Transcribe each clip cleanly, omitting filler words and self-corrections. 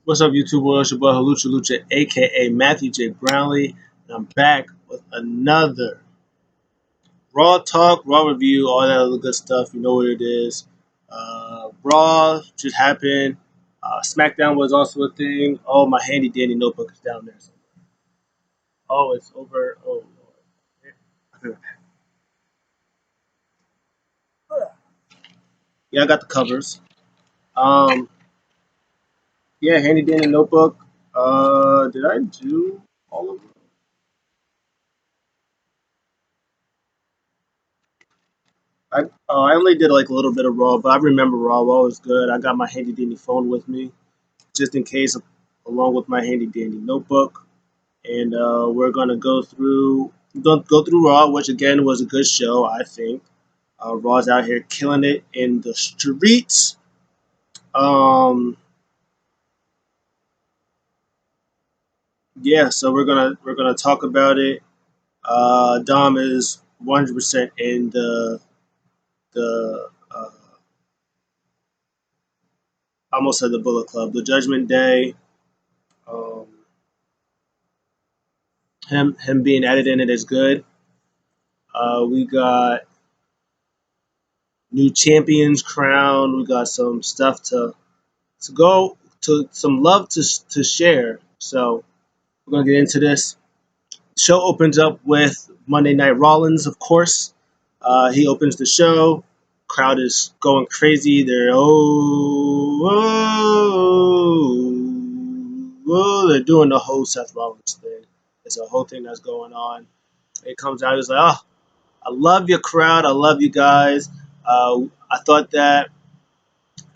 What's up, YouTube world? It's your boy Halucha Lucha, aka Matthew J. Brownlee, and I'm back with another Raw Talk, Raw Review, all that other good stuff. You know what it is. Raw just happened. SmackDown was also a thing. Oh, my handy dandy notebook is down there somewhere. Oh, it's over. Oh, Lord. Yeah, I got the covers. Um, yeah, handy dandy notebook. Did I do all of them? I only did like a little bit of Raw, but I remember Raw. Raw was good. I got my handy dandy phone with me just in case, along with my handy dandy notebook. And we're gonna go through Raw, which again was a good show. I think Raw's out here killing it in the streets. Um, yeah, so we're gonna talk about it. Dom is 100% in the I almost said the Bullet Club, the Judgment Day. Um, him being added in it is good. We got new champions crowned. We got some stuff to go to, some love to share. So we're gonna get into this. The show opens up with Monday Night Rollins, of course. He opens the show. Crowd is going crazy. They're they're doing the whole Seth Rollins thing. It's a whole thing that's going on. It comes out. It's like, oh, I love your crowd. I love you guys. I thought that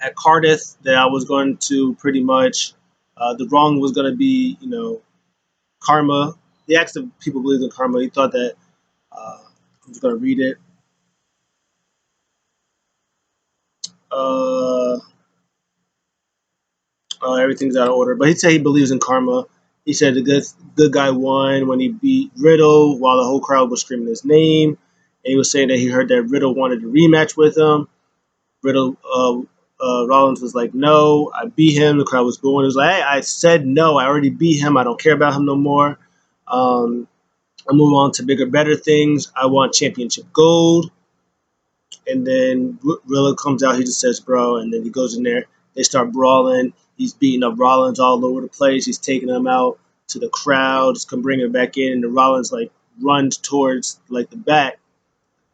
at Cardiff that I was going to pretty much the wrong was going to be, karma. He asked if people believe in karma. He thought that I was going to read it. Uh, Everything's out of order, but he said he believes in karma. He said the good guy won when he beat Riddle while the whole crowd was screaming his name. And he was saying that he heard that Riddle wanted a rematch with him. Riddle Rollins was like, "No, I beat him." The crowd was booing. He was like, "Hey, I said no. I already beat him. I don't care about him no more. I move on to bigger, better things. I want championship gold." And then Riddle comes out. He just says, "Bro," and then he goes in there. They start brawling. He's beating up Rollins all over the place. He's taking him out to the crowd. He's come bring him back in, and the Rollins like runs towards like the back,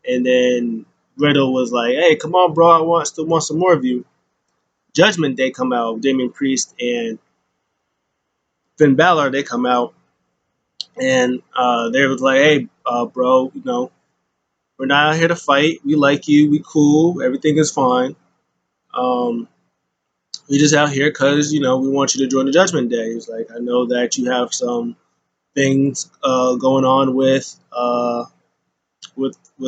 and then Riddle was like, "Hey, come on, bro. Still want some more of you." Judgment Day come out. Damian Priest and Finn Balor, they come out, and they was like, "Hey, bro, we're not out here to fight. We like you. We cool. Everything is fine. Um, we just out here because we want you to join the Judgment Day." He's like, "I know that you have some things going on with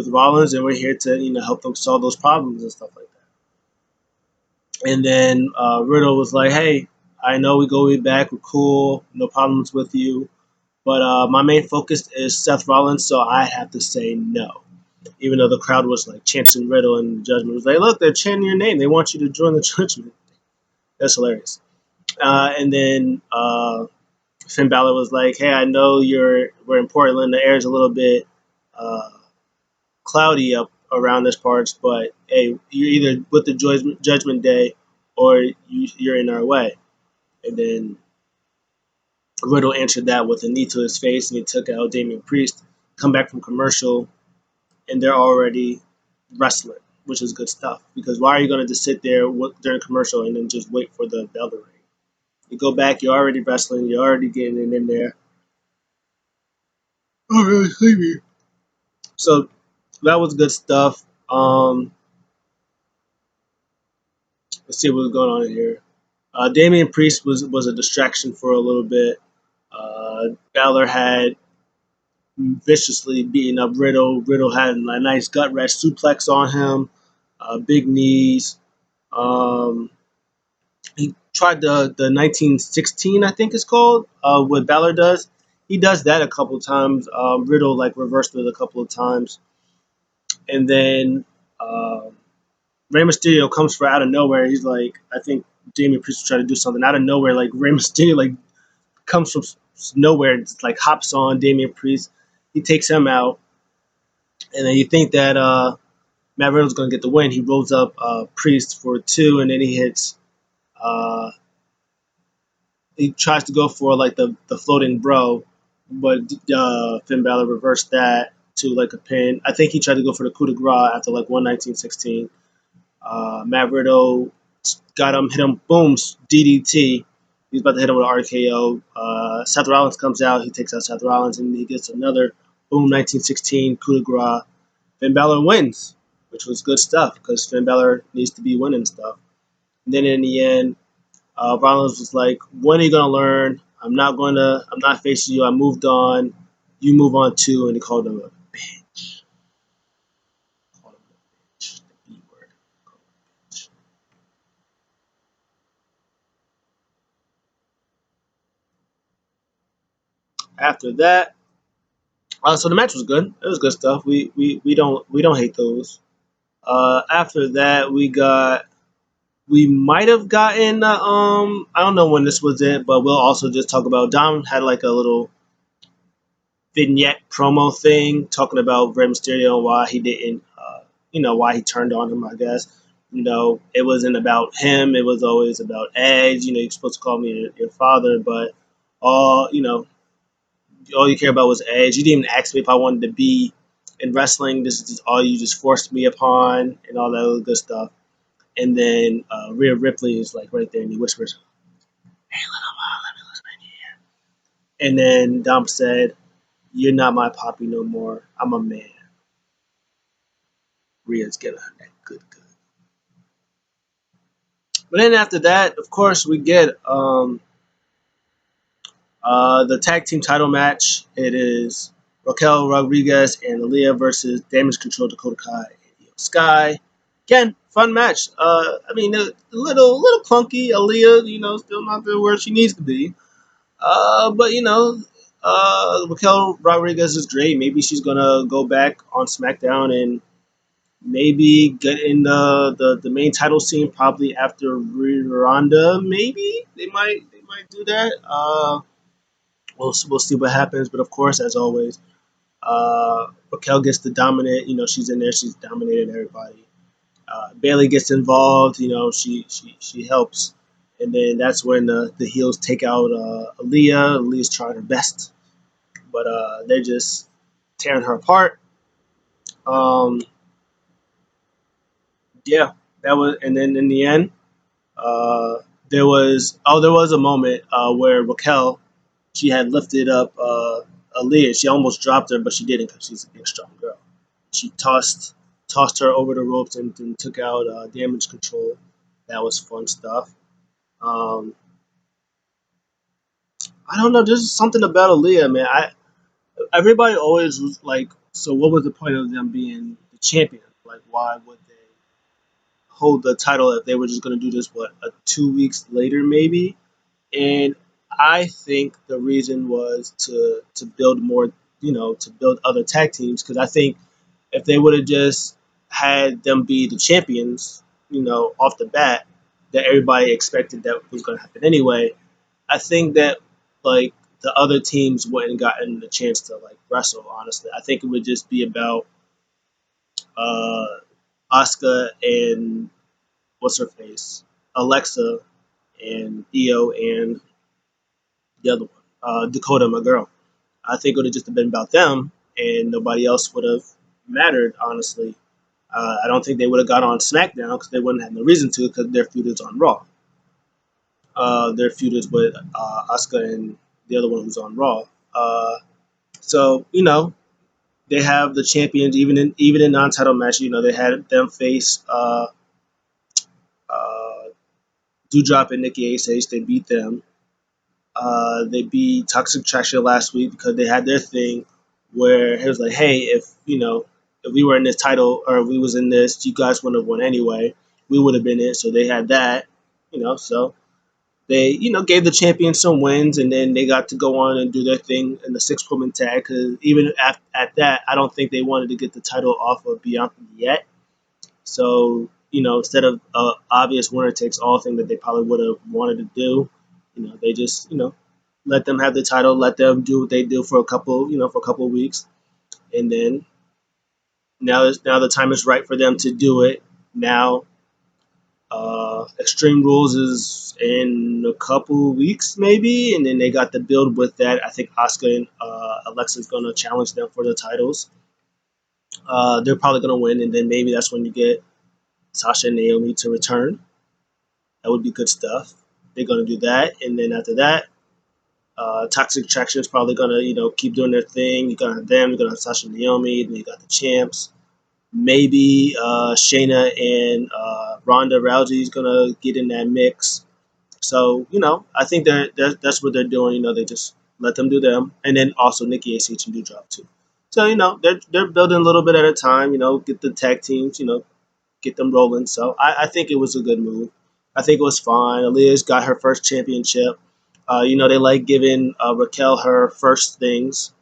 Rollins, and we're here to help them solve those problems and stuff like that." And then Riddle was like, "Hey, I know we go way back. We're cool. No problems with you. But my main focus is Seth Rollins, so I have to say no." Even though the crowd was like chanting Riddle, and the Judgment was like, "Look, they're chanting your name. They want you to join the Judgment." That's hilarious. And then Finn Balor was like, "Hey, I know we're in Portland. The air is a little bit uh, cloudy up around this parts, but hey, you're either with the Judgment Day or you're in our way." And then Riddle answered that with a knee to his face, and he took out Damian Priest. Come back from commercial, and they're already wrestling, which is good stuff. Because why are you going to just sit there during commercial and then just wait for the bell to ring? You go back, you're already wrestling, you're already getting it in there. Oh, really sleepy. So that was good stuff. Let's see what's going on in here. Damian Priest was a distraction for a little bit. Balor had viciously beaten up Riddle. Riddle had a nice gut wrench suplex on him, big knees. Um, he tried the 1916, I think it's called, what Balor does. He does that a couple of times. Riddle like reversed it a couple of times, and then Rey Mysterio comes for out of nowhere. He's like, I think Damian Priest was trying to do something out of nowhere. Like Rey Mysterio like comes from nowhere and just, like hops on Damian Priest. He takes him out, and then you think that Matt Riddle's going to get the win. He rolls up Priest for two, and then he hits. Uh, he tries to go for like the floating bro, but Finn Balor reversed that to like a pin. I think he tried to go for the coup de grace after like 119.16. Matt Riddle got him, hit him, boom, DDT. He's about to hit him with an RKO. Seth Rollins comes out. He takes out Seth Rollins, and he gets another boom 1916 coup de grace. Finn Balor wins, which was good stuff because Finn Balor needs to be winning stuff. And then in the end, Rollins was like, "When are you gonna learn? I'm not facing you. I moved on. You move on too." And he called him a bitch. Called him a bitch. The B word. After that, so the match was good. It was good stuff. We don't hate those. After that, we might have gotten I don't know when this was it, but we'll also just talk about Dom had like a little vignette promo thing talking about Rey Mysterio and why he didn't why he turned on him, I guess. It wasn't about him, it was always about Edge. You're supposed to call me your father, but all you know all you care about was Edge. You didn't even ask me if I wanted to be in wrestling. This is just all you just forced me upon and all that other good stuff. And then Rhea Ripley is like right there and he whispers, "Hey, little mom, let me listen in here." And then Dom said, "You're not my poppy no more. I'm a man." Rhea's getting her that good. But then after that, of course, we get the tag team title match. It is Raquel Rodriguez and Aaliyah versus Damage Control, Dakota Kai and Io Sky. Again, fun match. I mean, a little clunky. Aaliyah, still not there where she needs to be. But Raquel Rodriguez is great. Maybe she's gonna go back on SmackDown and maybe get in the main title scene probably after Ronda. Maybe they might do that. We'll see what happens. But of course, as always, Raquel gets the dominant. She's in there. She's dominated everybody. Bailey gets involved. She helps, and then that's when the heels take out Aaliyah. Aaliyah's trying her best, but they're just tearing her apart. Um, yeah, that was, and then in the end, uh, there was a moment where Raquel she had lifted up Aaliyah. She almost dropped her, but she didn't because she's a big, strong girl. She tossed her over the ropes and took out Damage Control. That was fun stuff. Um, I don't know. There's something about Aaliyah, man. Everybody always was like, so what was the point of them being the champion? Like, why would they hold the title if they were just going to do this? What, 2 weeks later, maybe? And I think the reason was to build more, to build other tag teams. Because I think if they would have just had them be the champions, off the bat, that everybody expected that was going to happen anyway, I think that like the other teams wouldn't gotten the chance to like wrestle. Honestly, I think it would just be about uh, Asuka and what's her face, Alexa and Io and the other one, Dakota, my girl. I think it would have just been about them, and nobody else would have mattered. Honestly, I don't think they would have got on SmackDown because they wouldn't have no reason to because their feud is on Raw. Their feud is with Asuka and the other one who's on Raw. So they have the champions even in non-title matches. They had them face Doudrop and Nikki Ace. They beat them. They beat Toxic Attraction last week because they had their thing where it was like, hey, if we were in this title or if we was in this, you guys wouldn't have won anyway. We would have been it. So they had that. So they gave the champions some wins, and then they got to go on and do their thing in the six-woman tag. Because even at that, I don't think they wanted to get the title off of Bianca yet. So instead of obvious winner takes all thing that they probably would have wanted to do, they just let them have the title, let them do what they do for a couple for a couple of weeks, and then now the time is right for them to do it. Now, Extreme Rules is in a couple weeks maybe, and then they got the build with that. I think Asuka and Alexa's gonna challenge them for the titles. They're probably gonna win, and then maybe that's when you get Sasha and Naomi to return. That would be good stuff. They're gonna do that, and then after that, Toxic Attraction is probably gonna keep doing their thing. You're gonna have them. You're gonna have Sasha and Naomi. Then you got the champs. Maybe Shayna and Ronda Rousey is gonna get in that mix. So I think that's what they're doing. They just let them do them, and then also Nikki ACH and Doudrop too. So they're building a little bit at a time. Get the tag teams. Get them rolling. So I think it was a good move. I think it was fine. Aaliyah's got her first championship. They like giving Raquel her first things.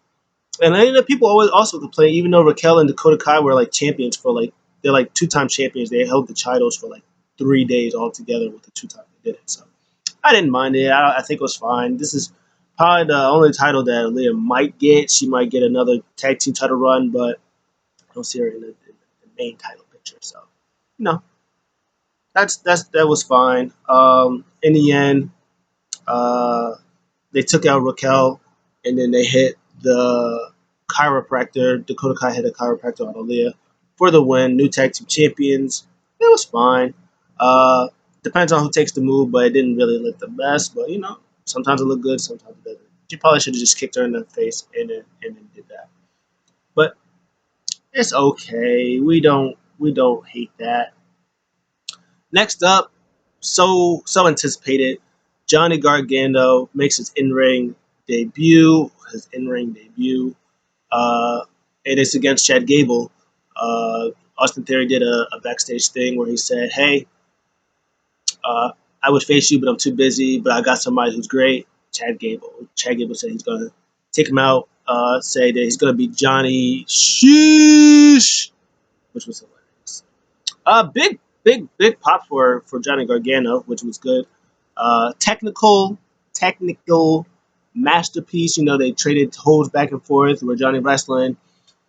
And I know people always also complain, even though Raquel and Dakota Kai were like champions for they're like two-time champions. They held the titles for like 3 days altogether with the two times they did it. So I didn't mind it. I think it was fine. This is probably the only title that Aaliyah might get. She might get another tag team title run, but I don't see her in the main title picture. So no, that was fine. In the end, uh, they took out Raquel, and then they hit the chiropractor. Dakota Kai hit a chiropractor on Aaliyah for the win. New tag team champions. It was fine. Uh, Depends on who takes the move, but it didn't really look the best. But sometimes it looked good, sometimes it doesn't. She probably should have just kicked her in the face and then did that. But it's okay. We don't hate that. Next up, so anticipated, Johnny Gargano makes his in-ring debut. His in-ring debut. Uh, and it's against Chad Gable. Austin Theory did a backstage thing where he said, "Hey, uh, I would face you, but I'm too busy. But I got somebody who's great, Chad Gable." Chad Gable said he's gonna take him out. Say that he's gonna be Johnny Sheesh, which was hilarious. Big pop for Johnny Gargano, which was good. Technical masterpiece. They traded holds back and forth where Johnny Wrestling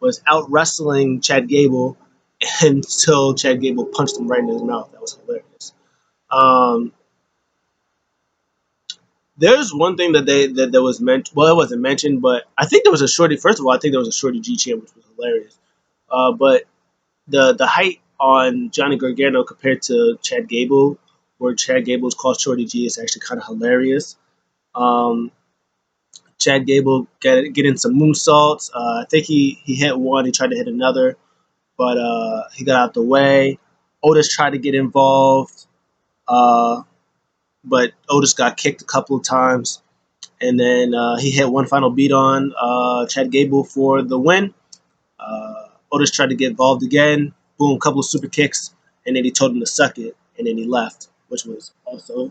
was out wrestling Chad Gable until Chad Gable punched him right in his mouth. That was hilarious. Um, there's one thing that was meant. Well, it wasn't mentioned, but I think there was a shorty. First of all, I think there was a shorty G champ, which was hilarious. But the height on Johnny Gargano compared to Chad Gable, where Chad Gable's called Shorty G, is actually kind of hilarious. Um, Chad Gable getting some moonsaults. I think he hit one. He tried to hit another, but he got out the way. Otis tried to get involved, uh, but Otis got kicked a couple of times, and then he hit one final beat on Chad Gable for the win. Otis tried to get involved again. Boom, couple of super kicks, and then he told him to suck it, and then he left, which was also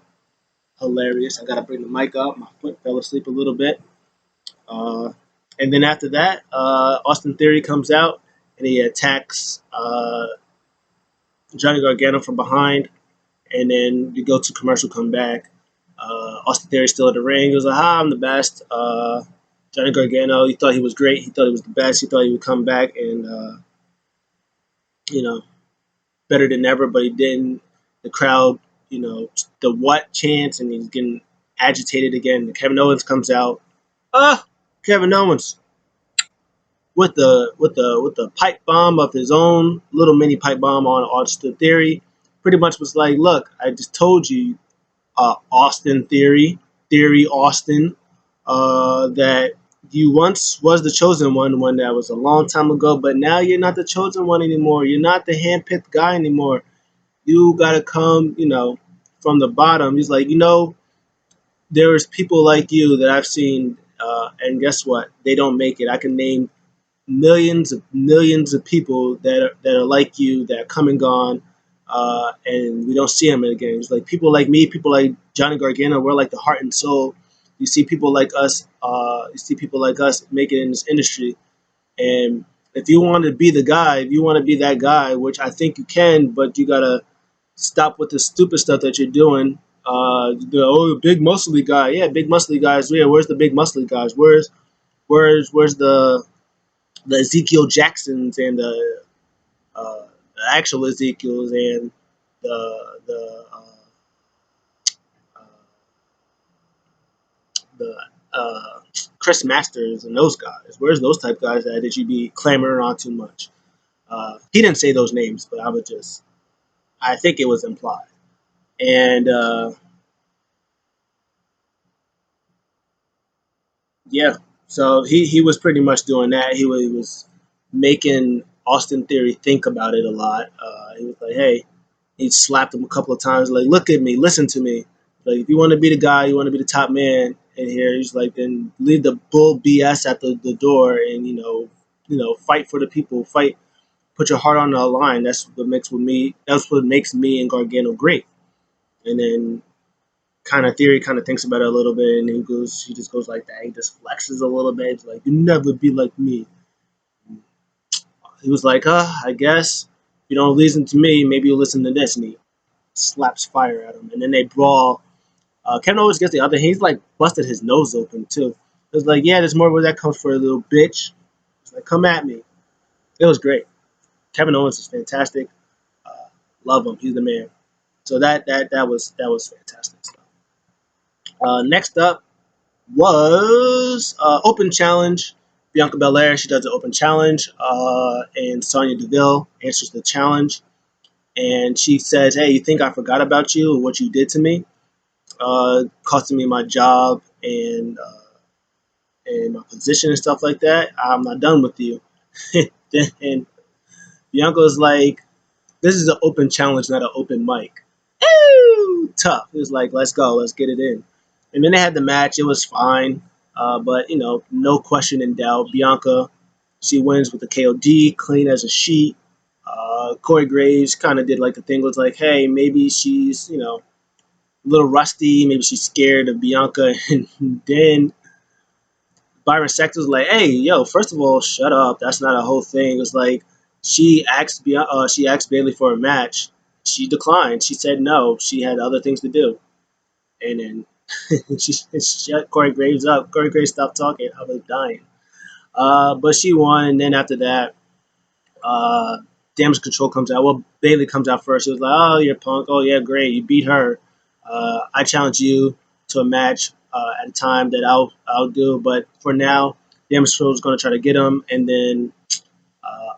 hilarious. I gotta bring the mic up. My foot fell asleep a little bit. Uh, and then after that, Austin Theory comes out and he attacks Johnny Gargano from behind, and then you go to commercial, come back. Austin Theory's still in the ring. He goes, "Aha, I'm the best." Johnny Gargano, he thought he was great. He thought he was the best. He thought he would come back and you know better than ever, but he didn't. The crowd, the what chants, and he's getting agitated again. Kevin Owens comes out. Ah, Kevin Owens with the pipe bomb of his own, little mini pipe bomb on Austin Theory. Pretty much was like, look, I just told you, Austin Theory Austin, that you once was the chosen one when that was a long time ago, but now you're not the chosen one anymore. You're not the handpicked guy anymore. You gotta come, from the bottom. He's like, there's people like you that I've seen, and guess what? They don't make it. I can name millions of people that are like you that are come and gone, and we don't see them again. It's like people like me, people like Johnny Gargano. We're like the heart and soul. You see people like us. You see people like us make it in this industry. And if you want to be the guy, if you want to be that guy, which I think you can, but you gotta stop with the stupid stuff that you're doing. The big muscly guy, yeah, big muscly guys. Yeah, where's the big muscly guys? Where's the Ezekiel Jacksons and the actual Ezekiels and uh, the Chris Masters and those guys? Where's those type guys that you be clamoring on too much? He didn't say those names, but I think it was implied. And yeah, so he was pretty much doing that. He was making Austin Theory think about it a lot. He was like, hey, he slapped him a couple of times, like, look at me, listen to me. Like, if you want to be the guy, you want to be the top man in here, he's like, then leave the bull BS at the door and, fight for the people, fight, put your heart on the line. That's what makes me and Gargano great. And then kind of Theory kind of thinks about it a little bit, and he just goes like that. He just flexes a little bit. He's like, you never be like me. He was like, I guess if you don't listen to me, maybe you'll listen to this. And he slaps fire at him. And then they brawl. Kevin Owens gets the other. He's like busted his nose open too. It was like, yeah, there's more where that comes for a little bitch. It's like, come at me. It was great. Kevin Owens is fantastic. Uh, Love him. He's the man. So that was fantastic stuff. Next up was Open Challenge. Bianca Belair, she does the Open Challenge, and Sonya Deville answers the challenge. And she says, hey, you think I forgot about you and what you did to me? Costing me my job and my position and stuff like that. I'm not done with you. And Bianca's like, this is an open challenge, not an open mic. Ooh, tough. It was like, let's go, let's get it in. And then they had the match. It was fine, but no question in doubt. Bianca, she wins with the KOD, clean as a sheet. Corey Graves kind of did like the thing was like, hey, maybe she's a little rusty, maybe she's scared of Bianca, and then Byron Saxton was like, "Hey, yo, first of all, shut up. That's not a whole thing." It was like she asked Bailey for a match. She declined. She said no. She had other things to do, and then she shut Corey Graves up. Corey Graves stopped talking. I was dying. But she won, and then after that, uh, Damage Control comes out. Well, Bailey comes out first. She was like, "Oh, you're Punk. Oh, yeah, great. You beat her. I challenge you to a match at a time that I'll do. But for now, Damage Control is going to try to get him, and then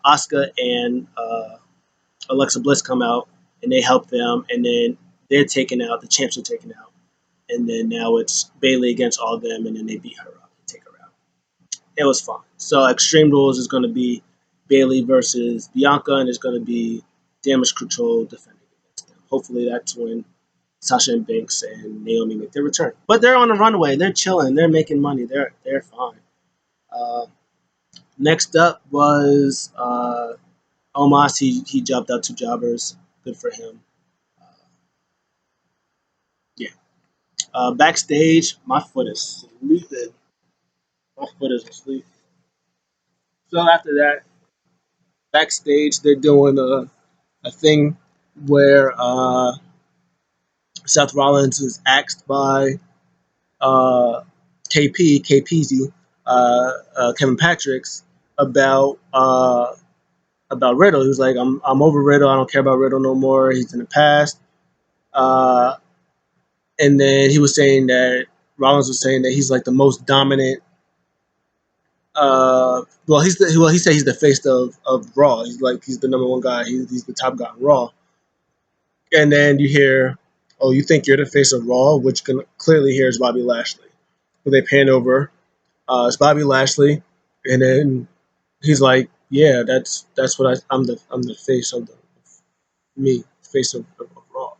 Asuka and Alexa Bliss come out, and they help them, and then they're taken out. The champs are taken out, and then now it's Bailey against all of them, and then they beat her up and take her out. It was fun. So Extreme Rules is going to be Bailey versus Bianca, and it's going to be Damage Control defending against them. Hopefully, that's when Sasha and Banks and Naomi make their return. But they're on a runway. They're chilling. They're making money. They're fine. Uh, Next up was Omos. He jobbed out two jobbers. Good for him. Uh, yeah. Backstage, my foot is sleeping. My foot is asleep. So after that, backstage, they're doing a thing where Seth Rollins is asked by uh, KPZ, Kevin Patrick's about Riddle. He was like, I'm over Riddle. I don't care about Riddle no more. He's in the past. Uh, and then he was saying that Rollins was saying that he's like the most dominant. He said he's the face of Raw. He's the number one guy. He's the top guy on Raw. And then you hear, oh, you think you're the face of Raw, which can clearly hear is Bobby Lashley. But they pan over. It's Bobby Lashley, and then he's like, yeah, that's what I'm the face of me, face of Raw.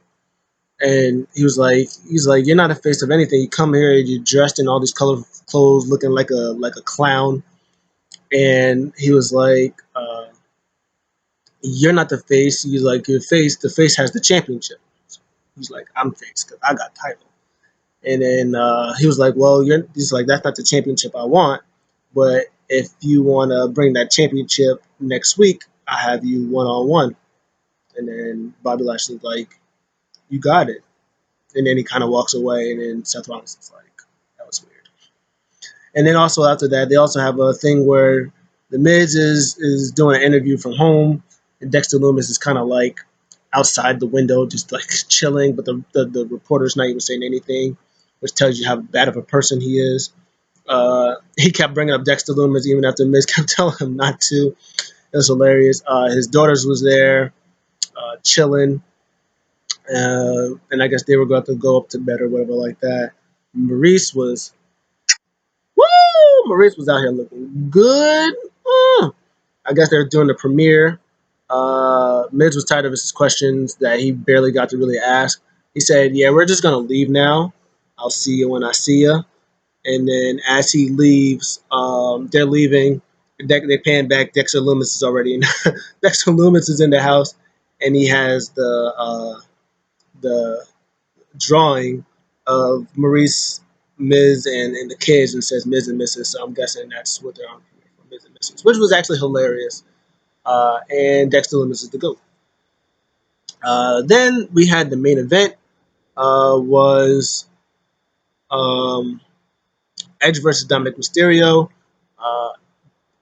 And he's like, you're not a face of anything. You come here, you're dressed in all these colorful clothes, looking like a clown. And he was like, you're not the face. He's like, your face. The face has the championship. He's like, I'm face because I got title. And then he was like, well, he's like, that's not the championship I want. But if you want to bring that championship next week, I have you one on one. And then Bobby Lashley's like, you got it. And then he kind of walks away, and then Seth Rollins is like, that was weird. And then also after that, they also have a thing where the Miz is doing an interview from home, and Dexter Loomis is kind of like outside the window, just like chilling, but the reporter's not even saying anything, which tells you how bad of a person he is. He kept bringing up Dexter Loomis even after Miz kept telling him not to. It was hilarious. His daughters was there, chilling, and I guess they were going to go up to bed or whatever like that. Maurice was Woo! Maurice was out here looking good. I guess they're doing the premiere. Miz was tired of his questions that he barely got to really ask. He said, "Yeah, we're just gonna leave now. I'll see you when I see you." And then as he leaves, they're leaving. They pan back. Dexter Loomis is already in. Dexter Loomis is in the house, and he has the drawing of Maurice, Miz, and the kids, and says Miz and Mrs. So I'm guessing that's what they're on for, Miz and Mrs. Which was actually hilarious. And Dexter Loomis is the GOAT. Then we had the main event was um, Edge versus Dominic Mysterio. Uh,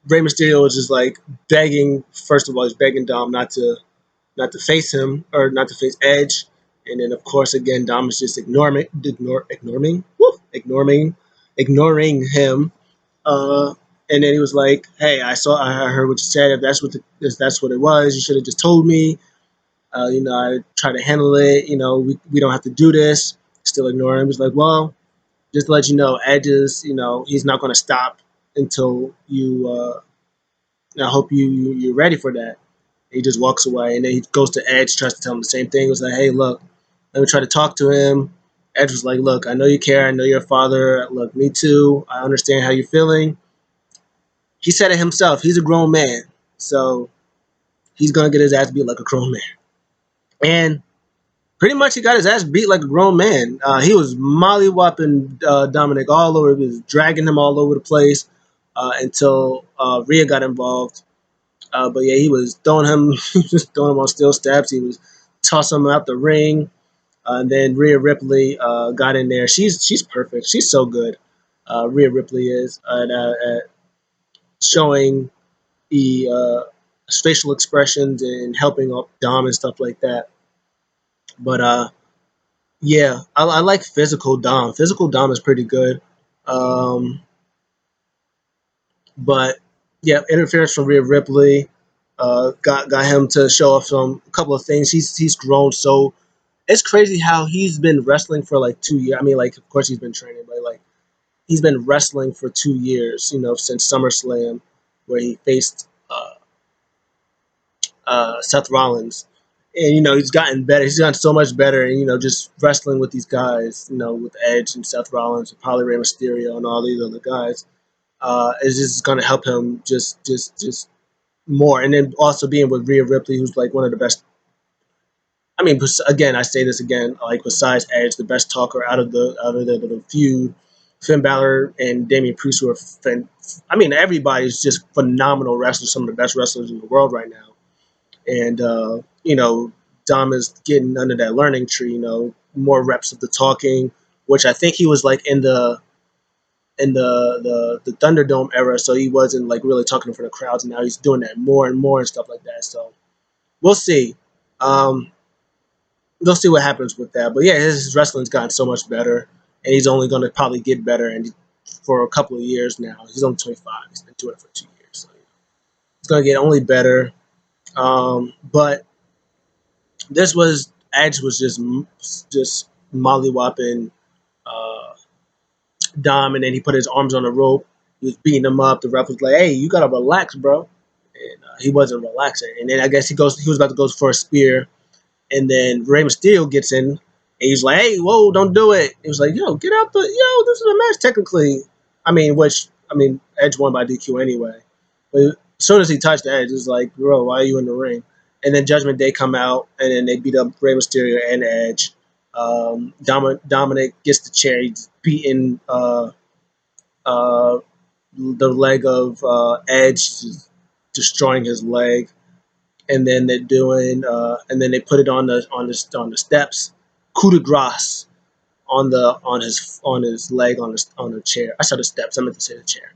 Rey Mysterio was just like begging. First of all, he's begging Dom not to face him or not to face Edge. And then, of course, again, Dom is just ignoring him. Uh, and then he was like, "Hey, I heard what you said. If that's what it was, you should have just told me. I try to handle it. We don't have to do this." Still ignoring him. He's like, "Well, just to let you know, Edge is, he's not going to stop until you. I hope you're ready for that." He just walks away, and then he goes to Edge, tries to tell him the same thing. He was like, "Hey, look, let me try to talk to him." Edge was like, "Look, I know you care. I know you're a father. Look, me too. I understand how you're feeling." He said it himself. He's a grown man, so he's gonna get his ass beat like a grown man. And pretty much, he got his ass beat like a grown man. He was mollywhopping Dominic all over. He was dragging him all over the place until Rhea got involved. But yeah, he was throwing him, he was throwing him on steel steps. He was tossing him out the ring. And then Rhea Ripley got in there. She's perfect. She's so good. Rhea Ripley is at showing the facial expressions and helping up Dom and stuff like that. But yeah, I like physical Dom. Physical Dom is pretty good. Um, but yeah, interference from Rhea Ripley got him to show off a couple of things. He's grown so it's crazy how he's been wrestling for like 2 years. I mean, like of course he's been training, but like he's been wrestling for 2 years. Since SummerSlam, where he faced Seth Rollins, and he's gotten better. He's gotten so much better, and just wrestling with these guys, with Edge and Seth Rollins, and probably Rey Mysterio and all these other guys, is just going to help him just more. And then also being with Rhea Ripley, who's like one of the best. I mean, again, I say this again, like besides Edge, the best talker out of the feud, Finn Balor and Damian Priest, who are, I mean, everybody's just phenomenal wrestlers, some of the best wrestlers in the world right now. And Dom is getting under that learning tree. More reps of the talking, which I think he was like in the Thunderdome era, so he wasn't like really talking for the crowds. And now he's doing that more and more and stuff like that. So we'll see. Um, we'll see what happens with that. But yeah, his wrestling's gotten so much better, and he's only going to probably get better. And for a couple of years now, he's only 25. He's been doing it for 2 years, so it's going to get only better. But this was Edge was just mollywhopping uh, Dom, and then he put his arms on the rope. He was beating him up. The ref was like, "Hey, you gotta relax, bro." And he wasn't relaxing. And then I guess he was about to go for a spear, and then Rey Mysterio gets in, and he's like, "Hey, whoa, don't do it." He was like, "Yo, get out this is a match technically." I mean, Edge won by DQ anyway. But as soon as he touched Edge, it was like, "Bro, why are you in the ring?" And then Judgment Day come out, and then they beat up Rey Mysterio and Edge. Dominic gets the chair, he's beating uh, the leg of Edge, destroying his leg. And then and then they put it on the steps, coup de grace on his leg on the chair. I saw the steps. I meant to say the chair.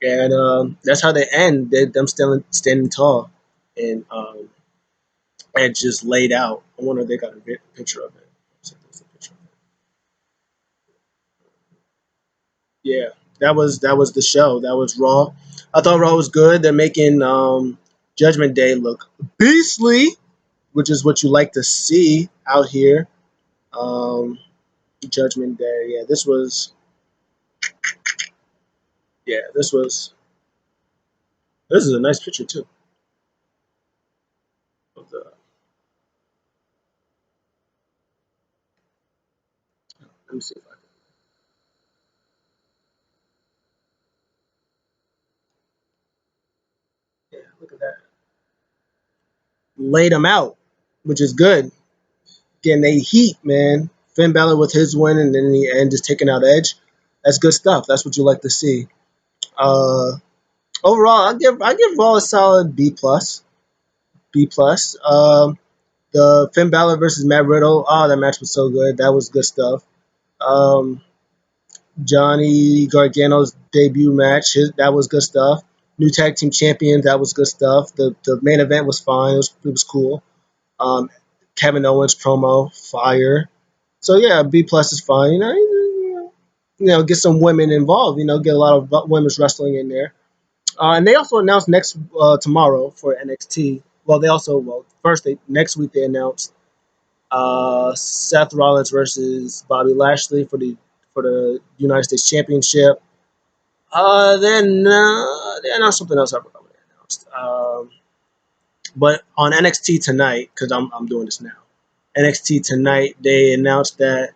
And that's how they end. Them standing tall and just laid out. I wonder if they got a picture of it. Yeah, that was the show. That was Raw. I thought Raw was good. They're making Judgment Day look beastly, which is what you like to see out here. Um, Judgment Day. Yeah, this was. Yeah, this was. This is a nice picture too. Of the, let me see if I can. Yeah, look at that. Laid him out, which is good. Getting a heat, man. Finn Balor with his win, and then in the end, just taking out Edge. That's good stuff. That's what you like to see. Uh, Overall, I give Raw a solid B plus. B plus. The Finn Balor versus Matt Riddle. Oh, that match was so good. That was good stuff. Um, Johnny Gargano's debut match. That was good stuff. New tag team champions. That was good stuff. The main event was fine. It was cool. Um, Kevin Owens promo fire. So yeah, B plus is fine. Get some women involved. Get a lot of women's wrestling in there. And they also announced next tomorrow for NXT. Well, first next week they announced Seth Rollins versus Bobby Lashley for the United States Championship. Then they announced something else. I forgot what they announced. But on NXT tonight, because I'm doing this now. NXT tonight, they announced that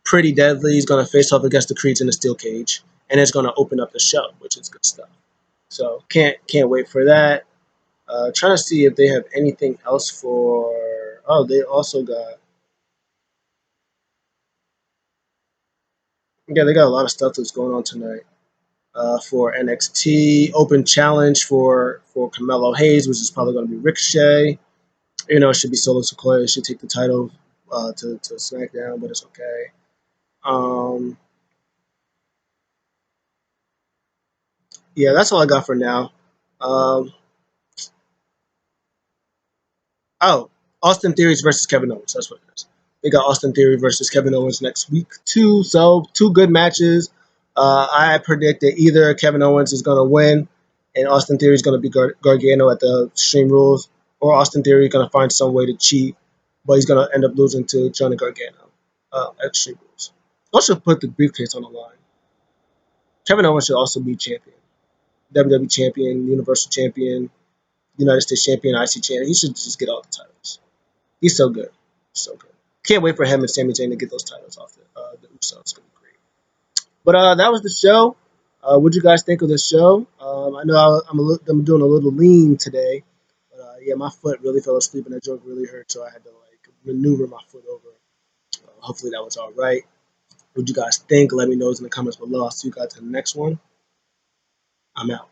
Pretty Deadly is going to face off against the Creeds in a steel cage, and it's going to open up the show, which is good stuff. So can't wait for that. Trying to see if they have anything else for. Oh, they also got. Yeah, they got a lot of stuff that's going on tonight. For NXT Open Challenge for Carmelo Hayes, which is probably going to be Ricochet. It should be Solo Sikoa. It should take the title to SmackDown, but it's okay. Um, yeah, that's all I got for now. Um, oh, Austin Theories versus Kevin Owens. That's what it is. They got Austin Theory versus Kevin Owens next week too. So two good matches. I predict that either Kevin Owens is going to win, and Austin Theory is going to be Gargano at the Extreme Rules, or Austin Theory is going to find some way to cheat, but he's going to end up losing to Johnny Gargano at Extreme Rules. Also put the briefcase on the line. Kevin Owens should also be champion, WWE champion, Universal champion, United States champion, IC champion. He should just get all the titles. He's so good. So good. Can't wait for him and Sami Zayn to get those titles off the Usos. It's going to be great. But that was the show. What'd you guys think of the show? I know I'm doing a little lean today. But yeah, my foot really fell asleep and that joint really hurt, so I had to maneuver my foot over. Hopefully that was all right. What'd you guys think? Let me know in the comments below. I'll see you guys in the next one. I'm out.